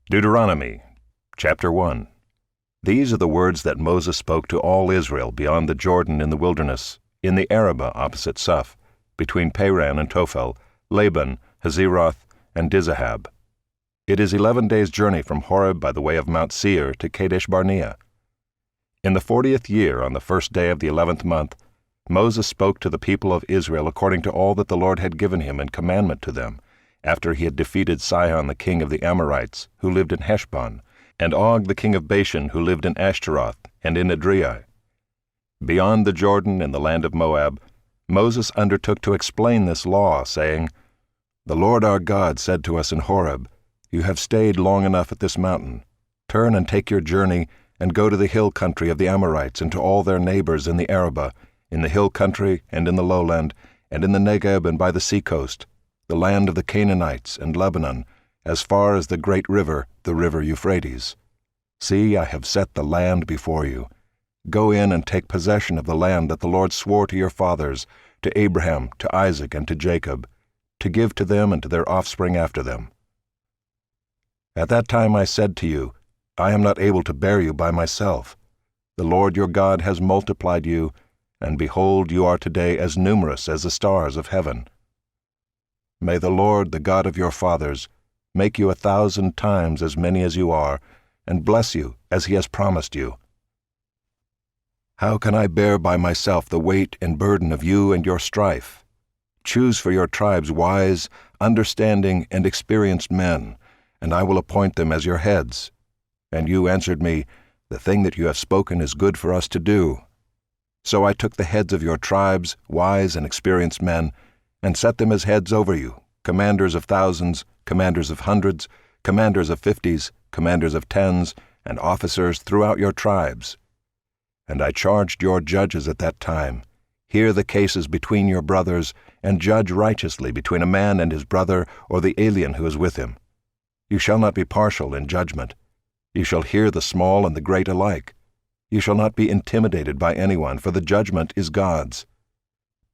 Deuteronomy, chapter 1. These are the words that Moses spoke to all Israel beyond the Jordan in the wilderness, in the Arabah opposite Suph, between Paran and Tophel, Laban, Hazeroth, and Dizahab. It is 11 days' journey from Horeb by the way of Mount Seir to Kadesh Barnea. In the 40th year, on the first day of the 11th month, Moses spoke to the people of Israel according to all that the Lord had given him in commandment to them, after he had defeated Sihon the king of the Amorites, who lived in Heshbon, and Og the king of Bashan, who lived in Ashtaroth and in Edrei. Beyond the Jordan in the land of Moab, Moses undertook to explain this law, saying, "The Lord our God said to us in Horeb, 'You have stayed long enough at this mountain. Turn and take your journey, and go to the hill country of the Amorites and to all their neighbors in the Arabah, in the hill country and in the lowland, and in the Negeb and by the seacoast, the land of the Canaanites and Lebanon, as far as the great river, the river Euphrates. See, I have set the land before you. Go in and take possession of the land that the Lord swore to your fathers, to Abraham, to Isaac, and to Jacob, to give to them and to their offspring after them.' At that time I said to you, I am not able to bear you by myself. The Lord your God has multiplied you, and behold, you are today as numerous as the stars of heaven. May the Lord, the God of your fathers, make you 1,000 times as many as you are, and bless you as he has promised you. How can I bear by myself the weight and burden of you and your strife? Choose for your tribes wise, understanding, and experienced men, and I will appoint them as your heads. And you answered me, 'The thing that you have spoken is good for us to do.' So I took the heads of your tribes, wise and experienced men, and set them as heads over you, commanders of thousands, commanders of hundreds, commanders of 50s, commanders of 10s, and officers throughout your tribes. And I charged your judges at that time, 'Hear the cases between your brothers, and judge righteously between a man and his brother or the alien who is with him. You shall not be partial in judgment. You shall hear the small and the great alike. You shall not be intimidated by anyone, for the judgment is God's.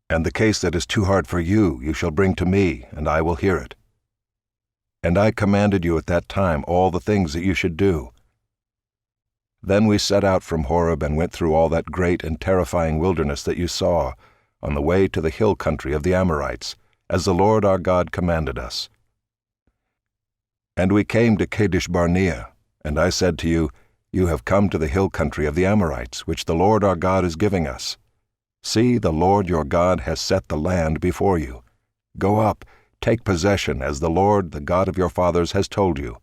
And the case that is too hard for you, you shall bring to me, and I will hear it.' And I commanded you at that time all the things that you should do. Then we set out from Horeb and went through all that great and terrifying wilderness that you saw, on the way to the hill country of the Amorites, as the Lord our God commanded us. And we came to Kadesh Barnea, and I said to you, 'You have come to the hill country of the Amorites, which the Lord our God is giving us. See, the Lord your God has set the land before you. Go up, take possession, as the Lord, the God of your fathers, has told you.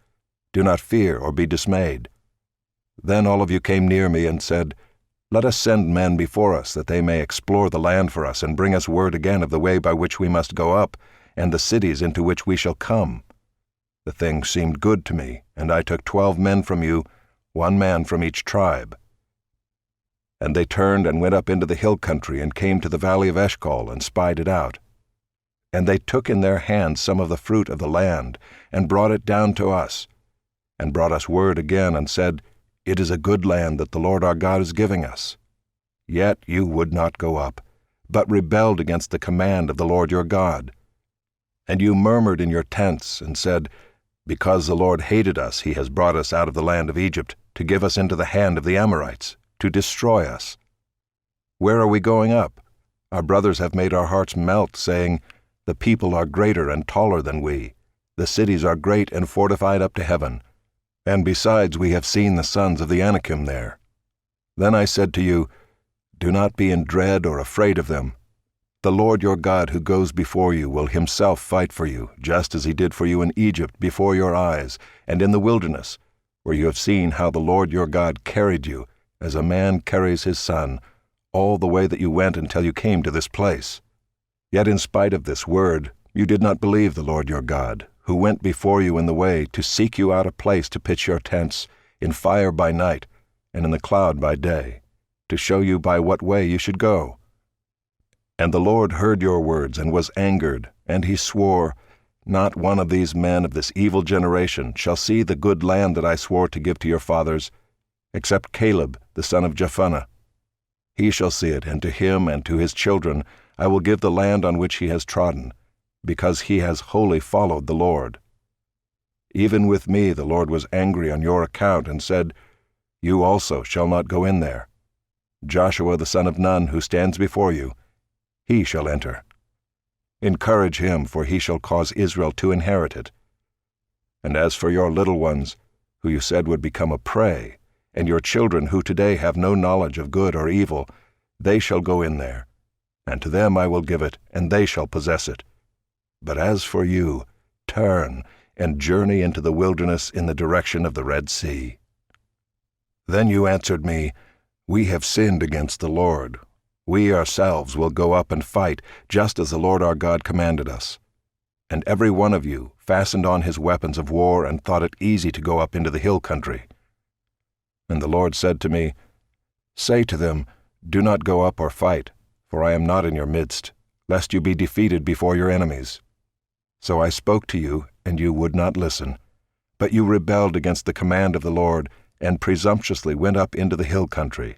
Do not fear or be dismayed.' Then all of you came near me and said, 'Let us send men before us, that they may explore the land for us and bring us word again of the way by which we must go up, and the cities into which we shall come.' The thing seemed good to me, and I took 12 men from you, 1 man from each tribe. And they turned and went up into the hill country and came to the valley of Eshcol and spied it out. And they took in their hands some of the fruit of the land, and brought it down to us, and brought us word again, and said, 'It is a good land that the Lord our God is giving us.' Yet you would not go up, but rebelled against the command of the Lord your God. And you murmured in your tents, and said, 'Because the Lord hated us, he has brought us out of the land of Egypt, to give us into the hand of the Amorites, to destroy us. Where are we going up? Our brothers have made our hearts melt, saying, The people are greater and taller than we. The cities are great and fortified up to heaven. And besides, we have seen the sons of the Anakim there.' Then I said to you, 'Do not be in dread or afraid of them. The Lord your God who goes before you will himself fight for you, just as he did for you in Egypt before your eyes, and in the wilderness, where you have seen how the Lord your God carried you, as a man carries his son, all the way that you went until you came to this place. Yet in spite of this word, you did not believe the Lord your God, who went before you in the way to seek you out a place to pitch your tents, in fire by night, and in the cloud by day, to show you by what way you should go. And the Lord heard your words and was angered, and he swore, 'Not one of these men of this evil generation shall see the good land that I swore to give to your fathers, except Caleb the son of Jephunneh. He shall see it, and to him and to his children I will give the land on which he has trodden, because he has wholly followed the Lord.' Even with me the Lord was angry on your account and said, You also shall not go in there. Joshua the son of Nun, who stands before you, he shall enter. Encourage him, for he shall cause Israel to inherit it. And as for your little ones, who you said would become a prey, and your children who today have no knowledge of good or evil, they shall go in there, and to them I will give it, and they shall possess it. But as for you, turn and journey into the wilderness in the direction of the Red Sea. Then you answered me, We have sinned against the Lord. We ourselves will go up and fight, just as the Lord our God commanded us. And every one of you fastened on his weapons of war and thought it easy to go up into the hill country. And the Lord said to me, Say to them, Do not go up or fight, for I am not in your midst, lest you be defeated before your enemies. So I spoke to you, and you would not listen. But you rebelled against the command of the Lord, and presumptuously went up into the hill country.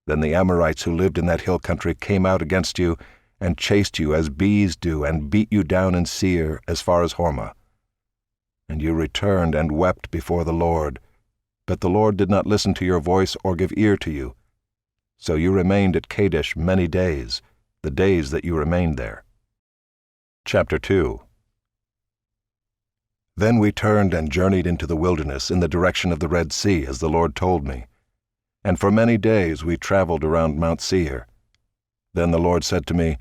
Then the Amorites who lived in that hill country came out against you, and chased you as bees do, and beat you down in Seir as far as Hormah. And you returned and wept before the Lord. But the Lord did not listen to your voice or give ear to you. So you remained at Kadesh many days, the days that you remained there. Chapter 2. Then we turned and journeyed into the wilderness in the direction of the Red Sea, as the Lord told me. And for many days we traveled around Mount Seir. Then the Lord said to me,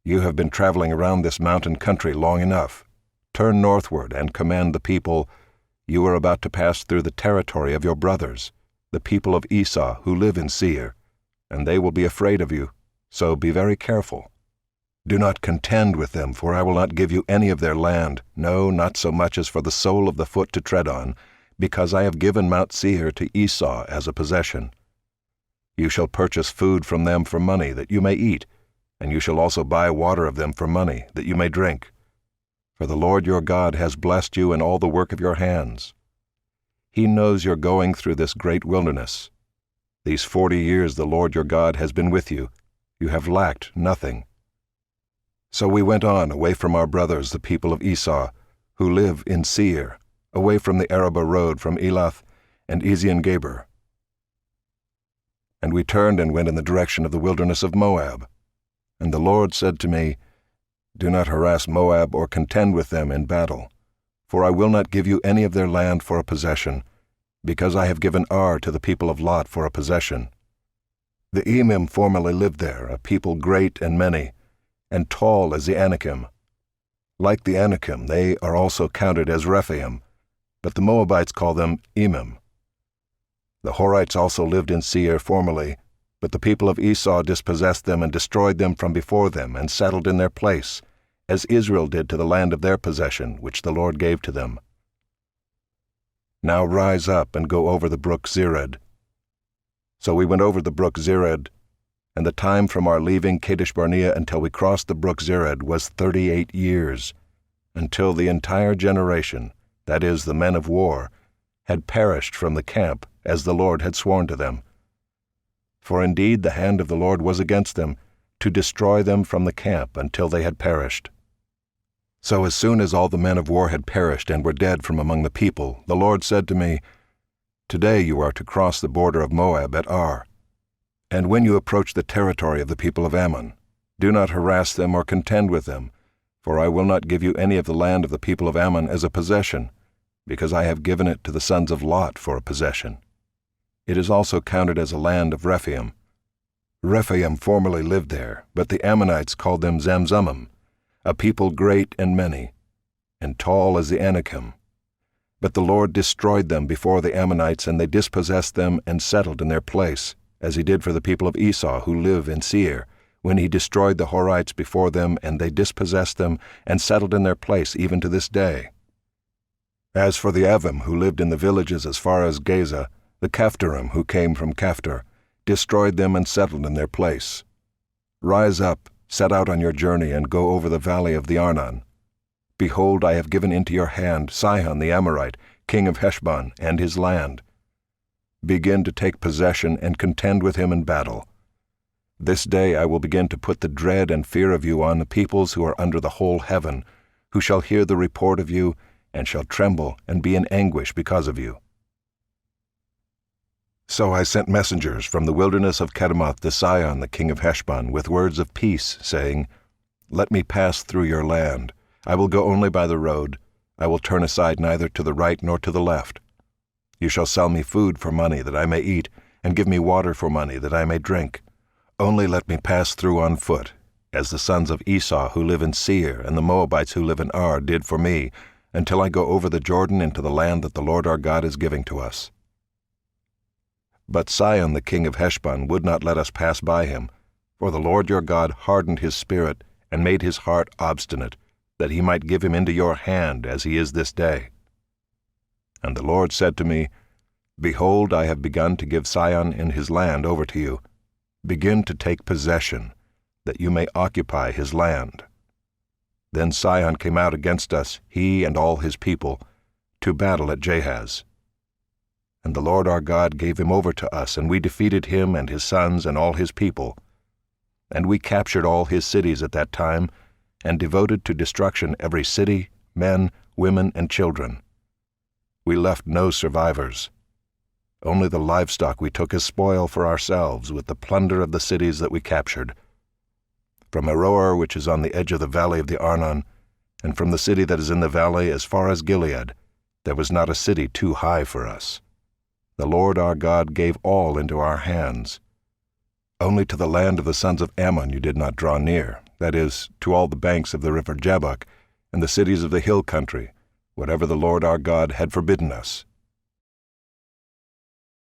You have been traveling around this mountain country long enough. Turn northward and command the people, You are about to pass through the territory of your brothers, the people of Esau who live in Seir, and they will be afraid of you, so be very careful. Do not contend with them, for I will not give you any of their land, no, not so much as for the sole of the foot to tread on, because I have given Mount Seir to Esau as a possession. You shall purchase food from them for money that you may eat, and you shall also buy water of them for money that you may drink. For the Lord your God has blessed you in all the work of your hands. He knows you're going through this great wilderness. These 40 years the Lord your God has been with you. You have lacked nothing. So we went on away from our brothers, the people of Esau, who live in Seir, away from the Arabah road from Elath and Ezion-Geber. And we turned and went in the direction of the wilderness of Moab. And the Lord said to me, Do not harass Moab or contend with them in battle, for I will not give you any of their land for a possession, because I have given Ar to the people of Lot for a possession. The Emim formerly lived there, a people great and many, and tall as the Anakim. Like the Anakim, they are also counted as Rephaim, but the Moabites call them Emim. The Horites also lived in Seir formerly, but the people of Esau dispossessed them and destroyed them from before them and settled in their place, as Israel did to the land of their possession, which the Lord gave to them. Now rise up and go over the brook Zered. So we went over the brook Zered, and the time from our leaving Kadesh-Barnea until we crossed the brook Zered was 38 years, until the entire generation, that is, the men of war, had perished from the camp, as the Lord had sworn to them. For indeed the hand of the Lord was against them, to destroy them from the camp until they had perished. So as soon as all the men of war had perished and were dead from among the people, the Lord said to me, Today you are to cross the border of Moab at Ar. And when you approach the territory of the people of Ammon, do not harass them or contend with them, for I will not give you any of the land of the people of Ammon as a possession, because I have given it to the sons of Lot for a possession. It is also counted as a land of Rephaim. Rephaim formerly lived there, but the Ammonites called them Zamzummim, a people great and many, and tall as the Anakim. But the Lord destroyed them before the Ammonites, and they dispossessed them and settled in their place, as he did for the people of Esau who live in Seir, when he destroyed the Horites before them, and they dispossessed them and settled in their place even to this day. As for the Avim who lived in the villages as far as Gaza, the Caphtorim who came from Caphtor, destroyed them and settled in their place. Rise up, set out on your journey, and go over the valley of the Arnon. Behold, I have given into your hand Sihon the Amorite, king of Heshbon, and his land. Begin to take possession and contend with him in battle. This day I will begin to put the dread and fear of you on the peoples who are under the whole heaven, who shall hear the report of you, and shall tremble and be in anguish because of you. So I sent messengers from the wilderness of Kedemoth to Sihon the king of Heshbon with words of peace, saying, Let me pass through your land. I will go only by the road. I will turn aside neither to the right nor to the left. You shall sell me food for money that I may eat, and give me water for money that I may drink. Only let me pass through on foot, as the sons of Esau who live in Seir and the Moabites who live in Ar did for me, until I go over the Jordan into the land that the Lord our God is giving to us. But Sihon the king of Heshbon would not let us pass by him, for the Lord your God hardened his spirit and made his heart obstinate, that he might give him into your hand as he is this day. And the Lord said to me, Behold, I have begun to give Sihon and his land over to you. Begin to take possession, that you may occupy his land. Then Sihon came out against us, he and all his people, to battle at Jahaz. And the Lord our God gave him over to us, and we defeated him and his sons and all his people. And we captured all his cities at that time, and devoted to destruction every city, men, women, and children. We left no survivors. Only the livestock we took as spoil for ourselves, with the plunder of the cities that we captured. From Aroer, which is on the edge of the valley of the Arnon, and from the city that is in the valley as far as Gilead, there was not a city too high for us. The Lord our God gave all into our hands. Only to the land of the sons of Ammon you did not draw near, that is, to all the banks of the river Jabbok, and the cities of the hill country, whatever the Lord our God had forbidden us.